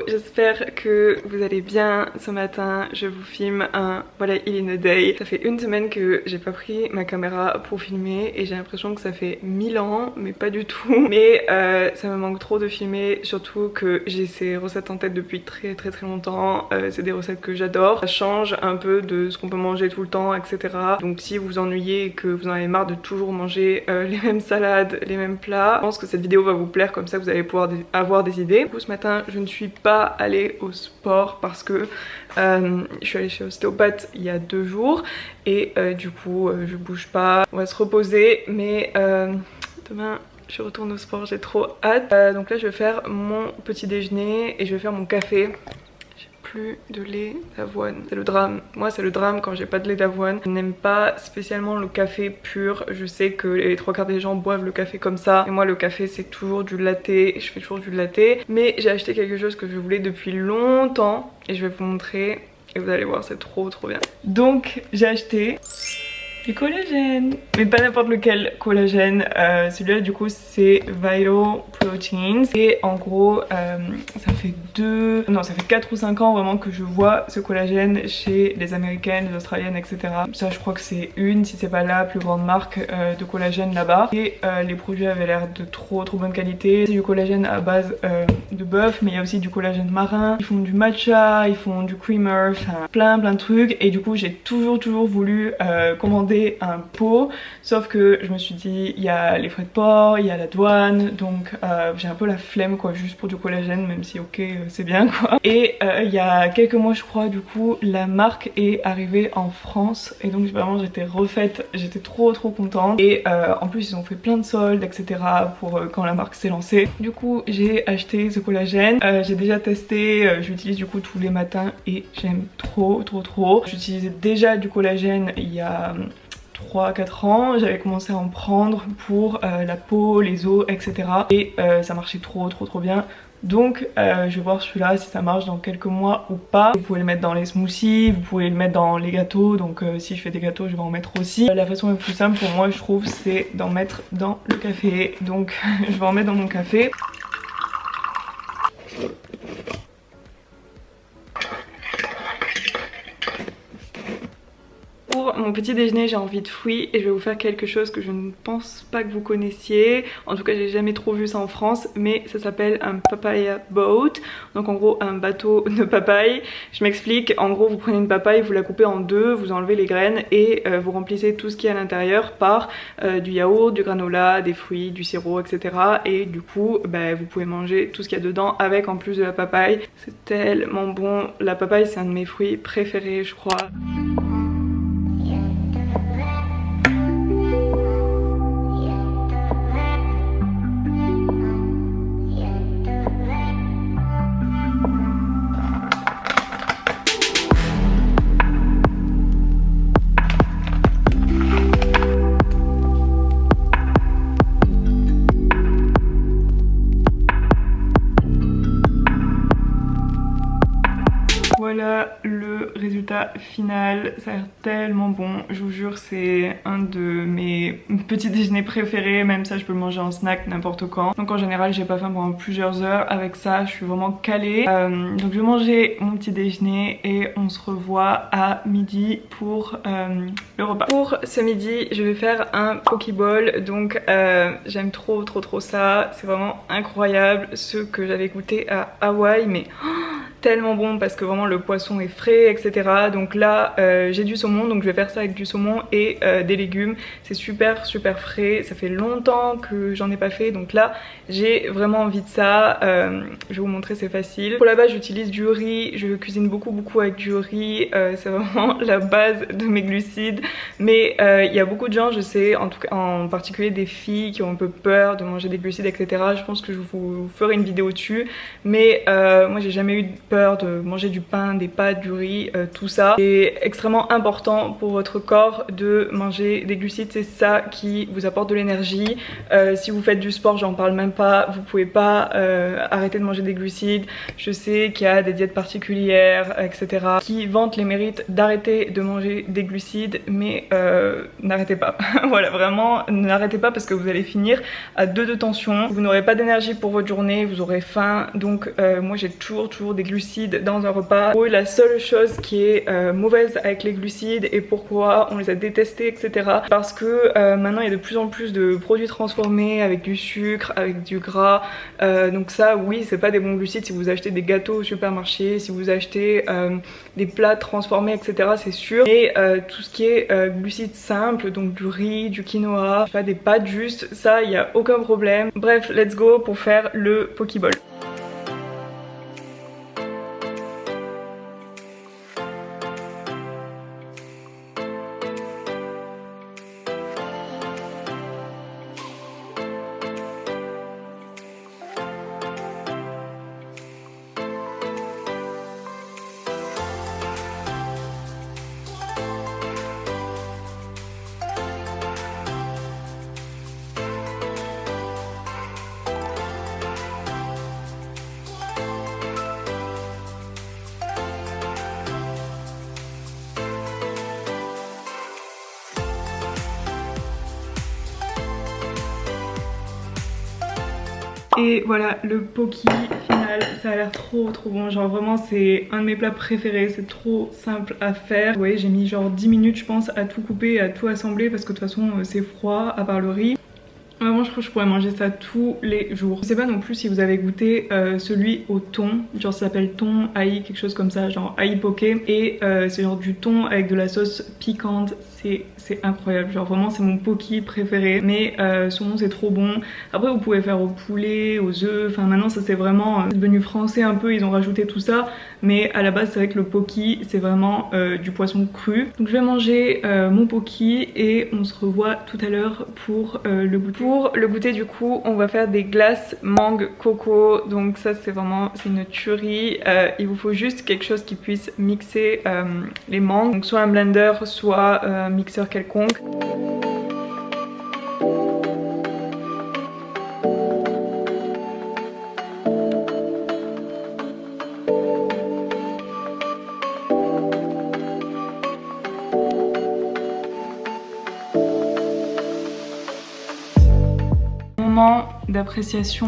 j'espère que vous allez bien. Ce matin je vous filme un voilà il in a day. Ça fait une semaine que j'ai pas pris ma caméra pour filmer et j'ai l'impression que ça fait 1000 ans, mais pas du tout. Mais ça me manque trop de filmer, surtout que j'ai ces recettes en tête depuis très longtemps. C'est des recettes que j'adore. Ça change un peu de ce qu'on peut manger tout le temps, etc. Donc si vous vous ennuyez et que vous en avez marre de toujours manger les mêmes salades, les mêmes plats, je pense que cette vidéo va vous plaire, comme ça vous allez pouvoir avoir des idées. Du coup ce matin je ne suis pas allée au sport parce que je suis allée chez ostéopathe il y a 2 jours et du coup je bouge pas. On va se reposer, mais demain je retourne au sport, j'ai trop hâte. Donc là je vais faire mon petit déjeuner et je vais faire mon café. Plus de lait d'avoine, c'est le drame. Moi c'est le drame quand j'ai pas de lait d'avoine. Je n'aime pas spécialement le café pur. Je sais que les 3/4 des gens boivent le café comme ça, et moi le café c'est toujours du latte, je fais toujours du latte. Mais j'ai acheté quelque chose que je voulais depuis longtemps et je vais vous montrer et vous allez voir, c'est trop bien. Donc j'ai acheté du collagène, mais pas n'importe lequel collagène. Celui-là du coup c'est Vital Proteins et en gros ça fait 4 ou 5 ans vraiment que je vois ce collagène chez les américaines, les australiennes, etc. Ça je crois que c'est si c'est pas la plus grande marque de collagène là-bas, et les produits avaient l'air de trop bonne qualité. C'est du collagène à base de bœuf, mais il y a aussi du collagène marin. Ils font du matcha, ils font du creamer, enfin plein de trucs, et du coup j'ai toujours voulu commander un pot, sauf que je me suis dit il y a les frais de port, il y a la douane, donc j'ai un peu la flemme quoi, juste pour du collagène, même si ok c'est bien quoi. Et il y a quelques mois je crois, du coup la marque est arrivée en France et donc vraiment j'étais refaite, j'étais trop contente. Et en plus ils ont fait plein de soldes, etc. pour quand la marque s'est lancée. Du coup j'ai acheté ce collagène, j'ai déjà testé, je l'utilise du coup tous les matins et j'aime trop. J'utilisais déjà du collagène il y a 3-4 ans, j'avais commencé à en prendre pour la peau, les os, etc. Et ça marchait trop bien. Donc je vais voir celui-là si ça marche dans quelques mois ou pas. Vous pouvez le mettre dans les smoothies, vous pouvez le mettre dans les gâteaux, donc si je fais des gâteaux je vais en mettre aussi. La façon la plus simple pour moi je trouve c'est d'en mettre dans le café, donc je vais en mettre dans mon café. Pour mon petit déjeuner j'ai envie de fruits et je vais vous faire quelque chose que je ne pense pas que vous connaissiez. En tout cas j'ai jamais trop vu ça en France, mais ça s'appelle un papaya boat. Donc en gros un bateau de papaye. Je m'explique, en gros vous prenez une papaye, vous la coupez en deux, vous enlevez les graines et vous remplissez tout ce qui est à l'intérieur par du yaourt, du granola, des fruits, du sirop, etc. Et du coup vous pouvez manger tout ce qu'il y a dedans avec en plus de la papaye. C'est tellement bon, la papaye c'est un de mes fruits préférés je crois. Voilà le résultat final, ça a l'air tellement bon, je vous jure c'est un de mes petits déjeuners préférés, même ça je peux le manger en snack n'importe quand. Donc en général j'ai pas faim pendant plusieurs heures, avec ça je suis vraiment calée. Donc je vais manger mon petit déjeuner et on se revoit à midi pour le repas. Pour ce midi je vais faire un pokéball, donc j'aime trop ça, c'est vraiment incroyable ce que j'avais goûté à Hawaï, mais tellement bon parce que vraiment le poisson est frais, etc. Donc là j'ai du saumon, donc je vais faire ça avec du saumon et des légumes. C'est super frais, ça fait longtemps que j'en ai pas fait, donc là j'ai vraiment envie de ça. Je vais vous montrer, c'est facile. Pour la base j'utilise du riz, je cuisine beaucoup avec du riz, c'est vraiment la base de mes glucides. Mais il y a beaucoup de gens, je sais, en tout cas en particulier des filles qui ont un peu peur de manger des glucides, etc. Je pense que je vous ferai une vidéo dessus, mais moi j'ai jamais eu peur de manger du pain, des pâtes, du riz, tout ça. C'est extrêmement important pour votre corps de manger des glucides, c'est ça qui vous apporte de l'énergie. Si vous faites du sport, j'en parle même pas, vous pouvez pas arrêter de manger des glucides. Je sais qu'il y a des diètes particulières, etc. qui vantent les mérites d'arrêter de manger des glucides, mais n'arrêtez pas. Voilà, vraiment, n'arrêtez pas parce que vous allez finir à 2 de tension. Vous n'aurez pas d'énergie pour votre journée, vous aurez faim. Donc moi j'ai toujours des glucides dans un repas. Pour eux, la seule chose qui est mauvaise avec les glucides et pourquoi on les a détestés, etc. Parce que maintenant il y a de plus en plus de produits transformés avec du sucre, avec du gras. Donc ça, oui, c'est pas des bons glucides si vous achetez des gâteaux au supermarché, si vous achetez des plats transformés, etc. C'est sûr. Et tout ce qui est glucides simples, donc du riz, du quinoa, je sais pas, des pâtes juste, ça, il n'y a aucun problème. Bref, let's go pour faire le Pokéball. Et voilà, le Poki final, ça a l'air trop bon, genre vraiment c'est un de mes plats préférés, c'est trop simple à faire. Vous voyez, j'ai mis genre 10 minutes je pense à tout couper, à tout assembler parce que de toute façon c'est froid à part le riz. Vraiment, je crois que je pourrais manger ça tous les jours. Je sais pas non plus si vous avez goûté celui au thon, genre ça s'appelle thon aïe, quelque chose comme ça, genre aïe poké. Et c'est genre du thon avec de la sauce piquante, c'est incroyable, genre vraiment c'est mon poki préféré. Mais son nom c'est trop bon. Après vous pouvez faire au poulet, aux œufs, enfin maintenant ça c'est vraiment devenu français un peu, ils ont rajouté tout ça. Mais à la base c'est vrai que le poki c'est vraiment du poisson cru. Donc je vais manger mon poki et on se revoit tout à l'heure pour le goûter. Pour le goûter du coup on va faire des glaces mangue coco, donc ça c'est vraiment une tuerie. Il vous faut juste quelque chose qui puisse mixer les mangues, donc soit un blender soit un mixeur quelconque. D'appréciation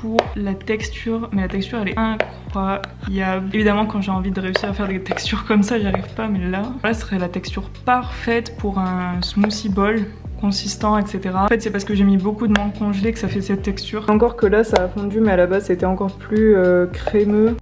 pour la texture, mais la texture elle est incroyable. Évidemment quand j'ai envie de réussir à faire des textures comme ça j'y arrive pas, mais là ce serait la texture parfaite pour un smoothie bowl consistant, etc. En fait c'est parce que j'ai mis beaucoup de mangue congelée que ça fait cette texture. Encore que là ça a fondu, mais à la base c'était encore plus crémeux.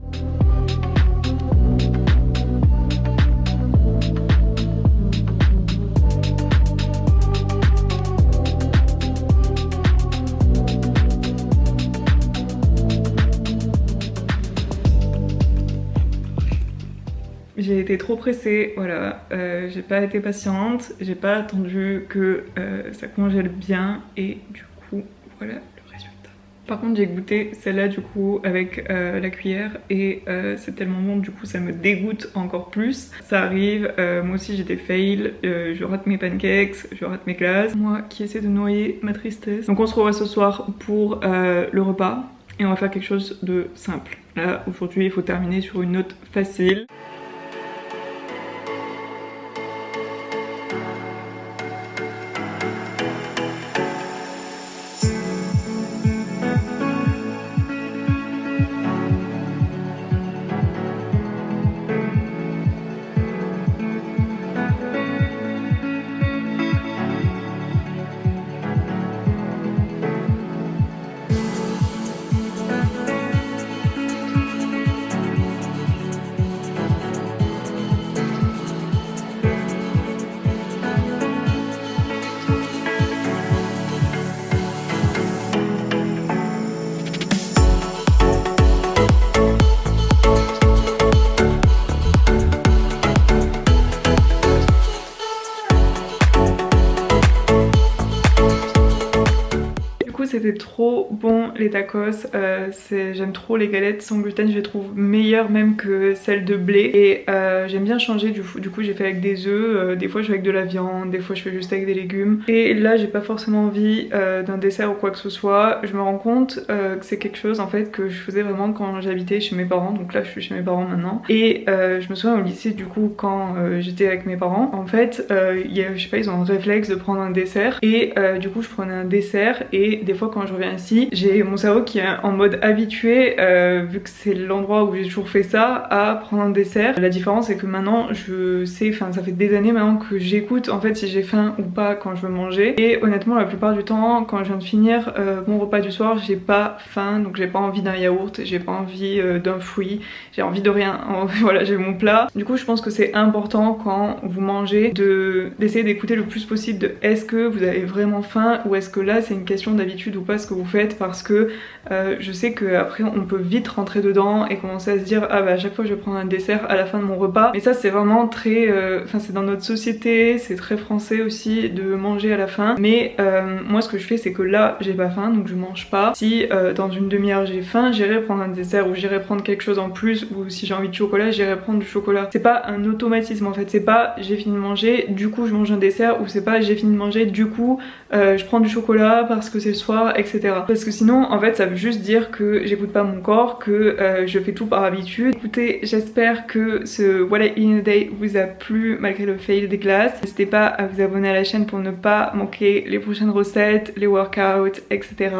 J'ai été trop pressée, voilà, j'ai pas été patiente, j'ai pas attendu que ça congèle bien et du coup voilà le résultat. Par contre j'ai goûté celle-là du coup avec la cuillère et c'est tellement bon, du coup ça me dégoûte encore plus. Ça arrive, moi aussi j'ai des fails, je rate mes pancakes, je rate mes glaces. Moi qui essaie de noyer ma tristesse. Donc on se revoit ce soir pour le repas et on va faire quelque chose de simple. Là aujourd'hui il faut terminer sur une note facile. c'était trop bon les tacos. J'aime trop les galettes sans gluten, je les trouve meilleures même que celles de blé. Et j'aime bien changer, du coup j'ai fait avec des œufs, des fois je fais avec de la viande, des fois je fais juste avec des légumes. Et là j'ai pas forcément envie d'un dessert ou quoi que ce soit. Je me rends compte que c'est quelque chose en fait que je faisais vraiment quand j'habitais chez mes parents. Donc là je suis chez mes parents maintenant. Et je me souviens au lycée du coup quand j'étais avec mes parents, en fait je sais pas, ils ont un réflexe de prendre un dessert. Et du coup je prenais un dessert et des fois quand je reviens ici, j'ai mon cerveau qui est en mode habitué, vu que c'est l'endroit où j'ai toujours fait ça, à prendre un dessert. La différence c'est que maintenant je sais, enfin ça fait des années maintenant que j'écoute en fait si j'ai faim ou pas quand je veux manger. Et honnêtement la plupart du temps quand je viens de finir mon repas du soir, j'ai pas faim, donc j'ai pas envie d'un yaourt, j'ai pas envie d'un fruit, j'ai envie de rien. Voilà, j'ai mon plat. Du coup je pense que c'est important quand vous mangez d'essayer d'écouter le plus possible de est-ce que vous avez vraiment faim ou est-ce que là c'est une question d'habitude ou pas ce que vous faites, parce que je sais qu'après on peut vite rentrer dedans et commencer à se dire ah bah à chaque fois je vais prendre un dessert à la fin de mon repas. Mais ça c'est vraiment très, enfin c'est dans notre société, c'est très français aussi de manger à la fin. Mais moi ce que je fais c'est que là j'ai pas faim donc je mange pas. Si dans une demi-heure j'ai faim, j'irai prendre un dessert ou j'irai prendre quelque chose en plus, ou si j'ai envie de chocolat j'irai prendre du chocolat. C'est pas un automatisme en fait, c'est pas j'ai fini de manger du coup je mange un dessert, ou c'est pas j'ai fini de manger du coup je prends du chocolat parce que c'est le soir, etc. Parce que sinon en fait ça veut juste dire que j'écoute pas mon corps, que je fais tout par habitude. Écoutez, j'espère que ce What I Eat in a Day vous a plu malgré le fail des glaces. N'hésitez pas à vous abonner à la chaîne pour ne pas manquer les prochaines recettes, les workouts, etc.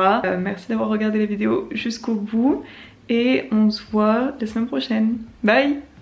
Merci d'avoir regardé la vidéo jusqu'au bout et on se voit la semaine prochaine. Bye!